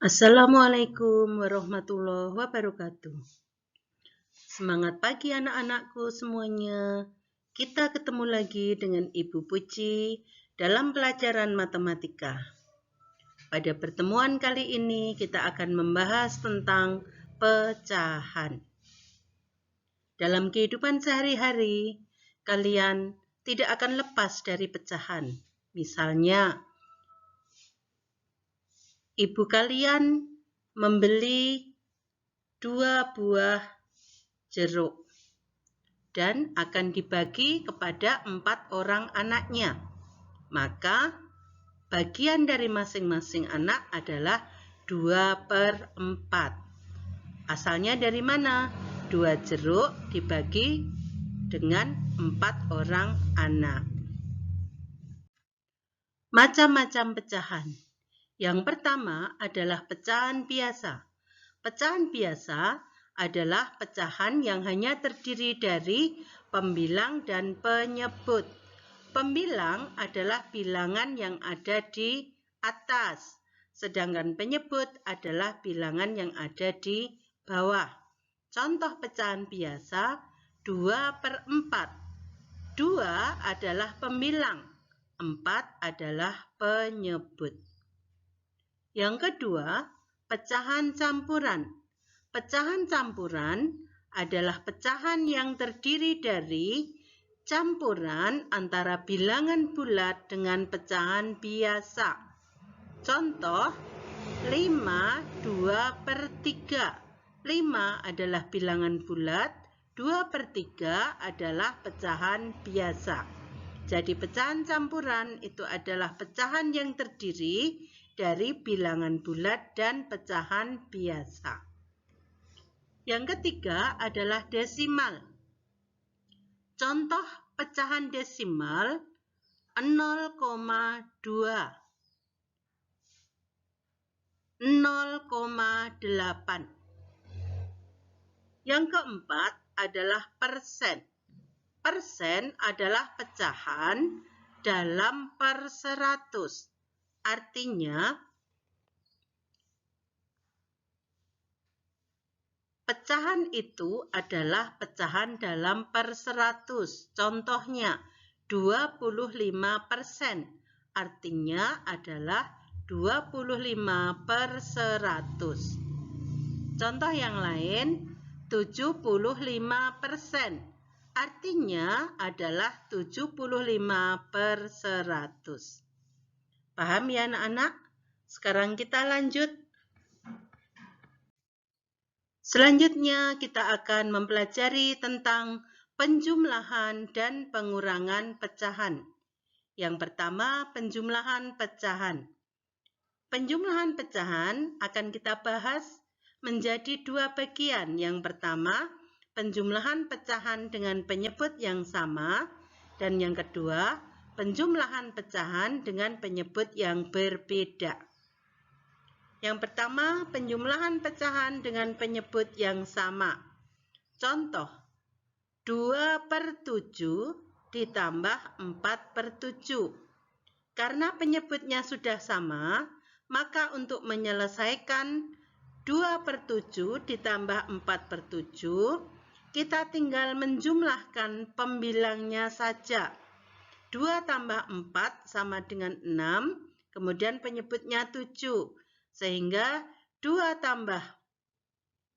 Assalamualaikum warahmatullahi wabarakatuh. Semangat pagi anak-anakku semuanya. Kita ketemu lagi dengan Ibu Puji dalam pelajaran matematika. Pada pertemuan kali ini kita akan membahas tentang pecahan. Dalam kehidupan sehari-hari, kalian tidak akan lepas dari pecahan. Misalnya, ibu kalian membeli 2 buah jeruk dan akan dibagi kepada 4 orang anaknya. Maka bagian dari masing-masing anak adalah 2/4. Asalnya dari mana? 2 jeruk dibagi dengan 4 orang anak. Macam-macam pecahan. Yang pertama adalah pecahan biasa. Pecahan biasa adalah pecahan yang hanya terdiri dari pembilang dan penyebut. Pembilang adalah bilangan yang ada di atas, sedangkan penyebut adalah bilangan yang ada di bawah. Contoh pecahan biasa 2/4. 2 adalah pembilang, 4 adalah penyebut. Yang kedua, pecahan campuran. Pecahan campuran adalah pecahan yang terdiri dari campuran antara bilangan bulat dengan pecahan biasa. Contoh, 5, 2/3. 5 adalah bilangan bulat, 2/3 adalah pecahan biasa. Jadi pecahan campuran itu adalah pecahan yang terdiri dari bilangan bulat dan pecahan biasa. Yang ketiga adalah desimal. Contoh pecahan desimal 0,2, 0,8. Yang keempat adalah persen. Persen adalah pecahan dalam per 100. Artinya, pecahan itu adalah pecahan dalam per 100. Contohnya, 25%. Artinya adalah 25/100. Contoh yang lain, 75%. Artinya adalah 75/100. Paham ya anak-anak? Sekarang kita lanjut. Selanjutnya kita akan mempelajari tentang penjumlahan dan pengurangan pecahan. Yang pertama, penjumlahan pecahan. Penjumlahan pecahan akan kita bahas menjadi 2 bagian. Yang pertama, penjumlahan pecahan dengan penyebut yang sama, dan yang kedua, penjumlahan pecahan dengan penyebut yang berbeda. Yang pertama, penjumlahan pecahan dengan penyebut yang sama. Contoh, 2/7 ditambah 4/7. Karena penyebutnya sudah sama, maka untuk menyelesaikan 2/7 ditambah 4/7, kita tinggal menjumlahkan pembilangnya saja. 2 tambah 4 sama dengan 6, kemudian penyebutnya 7. Sehingga 2 tambah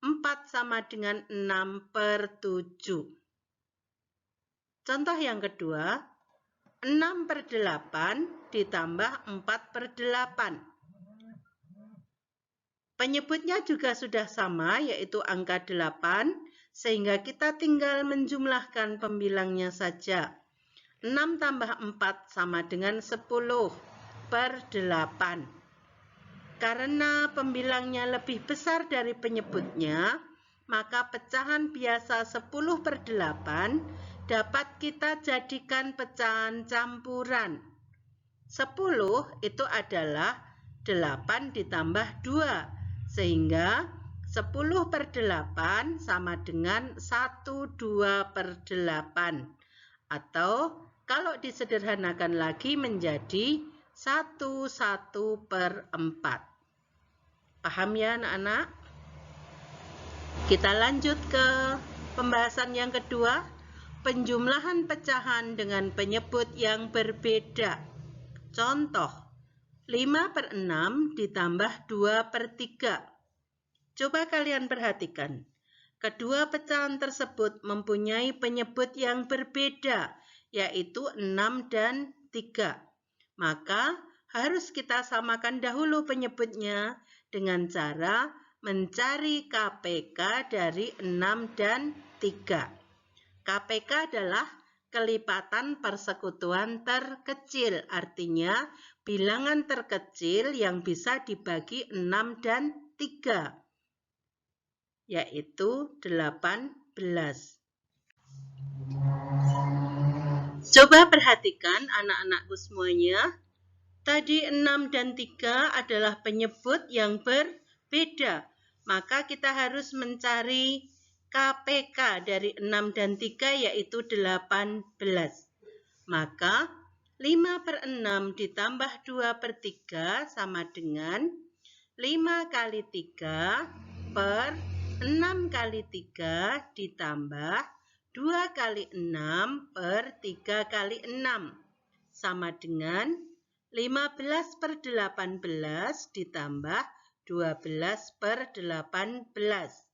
4 sama dengan 6/7. Contoh yang kedua, 6/8 ditambah 4/8. Penyebutnya juga sudah sama, yaitu angka 8, sehingga kita tinggal menjumlahkan pembilangnya saja. 6 tambah 4 sama dengan 10/8. Karena pembilangnya lebih besar dari penyebutnya, maka pecahan biasa 10/8 dapat kita jadikan pecahan campuran. 10 itu adalah 8 ditambah 2, sehingga 10/8 sama dengan 1/2/8. Atau kalau disederhanakan lagi menjadi 1/4. Paham ya anak-anak? Kita lanjut ke pembahasan yang kedua, penjumlahan pecahan dengan penyebut yang berbeda. Contoh, 5/6 ditambah 2/3. Coba kalian perhatikan. Kedua pecahan tersebut mempunyai penyebut yang berbeda, yaitu 6 dan 3. Maka harus kita samakan dahulu penyebutnya dengan cara mencari KPK dari 6 dan 3. KPK adalah kelipatan persekutuan terkecil, artinya bilangan terkecil yang bisa dibagi 6 dan 3, yaitu 18. Coba perhatikan anak-anakku semuanya. Tadi 6 dan 3 adalah penyebut yang berbeda. Maka kita harus mencari KPK dari 6 dan 3 yaitu 18. Maka 5/6 ditambah 2/3 sama dengan 5 kali 3 per 6 kali 3 ditambah 2 kali 6 per 3 kali 6 sama dengan 15/18 ditambah 12/18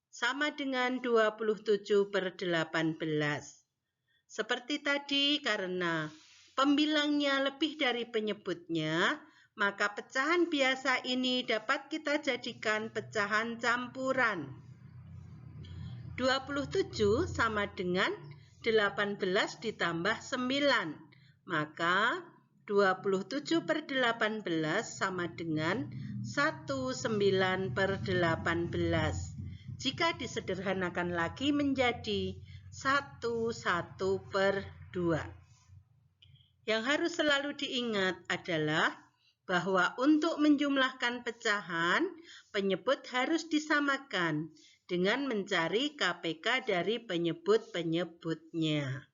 sama dengan 27/18. Seperti tadi, karena pembilangnya lebih dari penyebutnya, maka pecahan biasa ini dapat kita jadikan pecahan campuran. 27 sama dengan 18 ditambah 9. Maka 27/18 sama dengan 19/18. Jika disederhanakan lagi menjadi 1/2. Yang harus selalu diingat adalah bahwa untuk menjumlahkan pecahan, penyebut harus disamakan dengan mencari KPK dari penyebut-penyebutnya.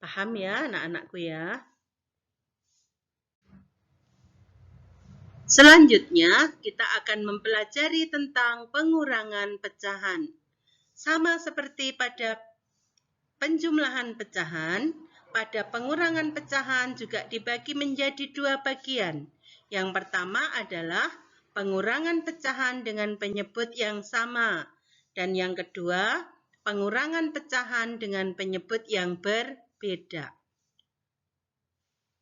Paham ya anak-anakku ya? Selanjutnya, kita akan mempelajari tentang pengurangan pecahan. Sama seperti pada penjumlahan pecahan, pada pengurangan pecahan juga dibagi menjadi 2 bagian. Yang pertama adalah pengurangan pecahan dengan penyebut yang sama. Dan yang kedua, pengurangan pecahan dengan penyebut yang berbeda.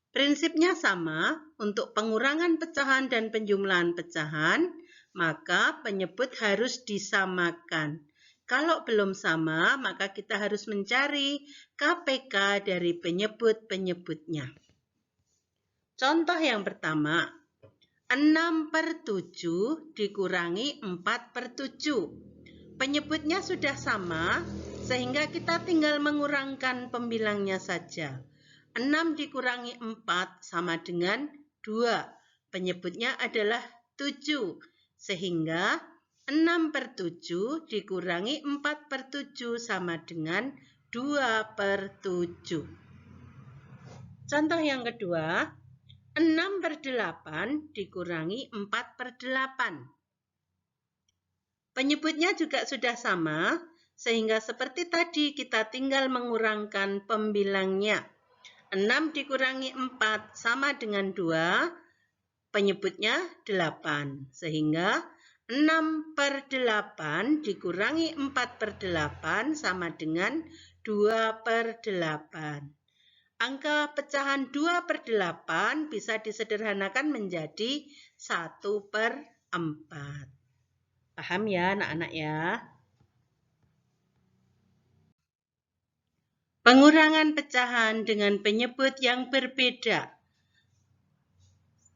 Prinsipnya sama, untuk pengurangan pecahan dan penjumlahan pecahan, maka penyebut harus disamakan. Kalau belum sama, maka kita harus mencari KPK dari penyebut-penyebutnya. Contoh yang pertama, 6/7 dikurangi 4/7. Penyebutnya sudah sama, sehingga kita tinggal mengurangkan pembilangnya saja. 6 dikurangi 4 sama dengan 2. Penyebutnya adalah 7. Sehingga 6/7 dikurangi 4/7 sama dengan 2/7. Contoh yang kedua, 6/8 dikurangi 4/8. Penyebutnya juga sudah sama, sehingga seperti tadi kita tinggal mengurangkan pembilangnya. 6 dikurangi 4 sama dengan 2, penyebutnya 8. Sehingga 6/8 dikurangi 4/8 sama dengan 2/8. Angka pecahan 2/8 bisa disederhanakan menjadi 1/4. Paham ya anak-anak ya? Pengurangan pecahan dengan penyebut yang berbeda.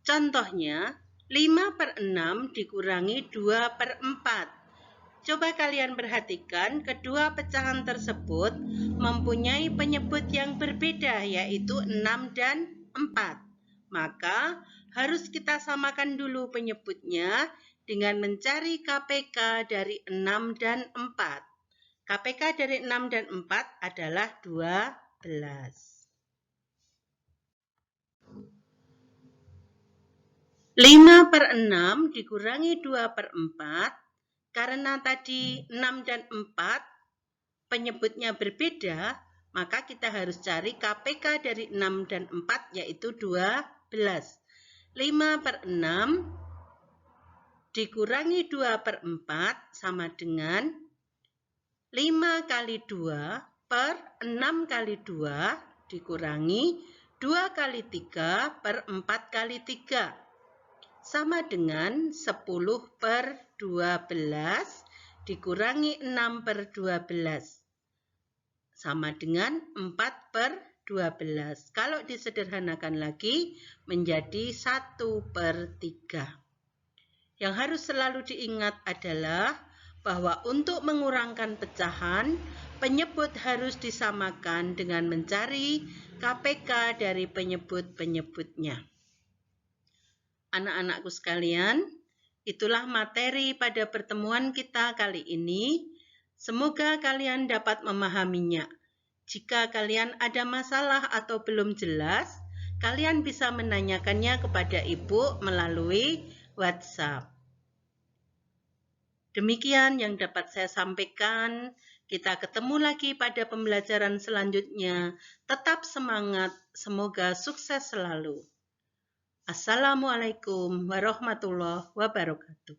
Contohnya, 5/6 dikurangi 2/4. Coba kalian perhatikan, kedua pecahan tersebut mempunyai penyebut yang berbeda, yaitu 6 dan 4. Maka, harus kita samakan dulu penyebutnya dengan mencari KPK dari 6 dan 4. KPK dari 6 dan 4 adalah 12. 5/6 dikurangi 2/4, karena tadi 6 dan 4 penyebutnya berbeda, maka kita harus cari KPK dari 6 dan 4, yaitu 12. 5/6 dikurangi 2/4 sama dengan 5 kali 2 per 6 kali 2 dikurangi 2 kali 3 per 4 kali 3. Sama dengan 10/12 dikurangi 6/12. Sama dengan 4/12. Kalau disederhanakan lagi menjadi 1/3. Yang harus selalu diingat adalah bahwa untuk mengurangkan pecahan, penyebut harus disamakan dengan mencari KPK dari penyebut-penyebutnya. Anak-anakku sekalian, itulah materi pada pertemuan kita kali ini. Semoga kalian dapat memahaminya. Jika kalian ada masalah atau belum jelas, kalian bisa menanyakannya kepada Ibu melalui WhatsApp. Demikian yang dapat saya sampaikan. Kita ketemu lagi pada pembelajaran selanjutnya. Tetap semangat, semoga sukses selalu. Assalamualaikum warahmatullahi wabarakatuh.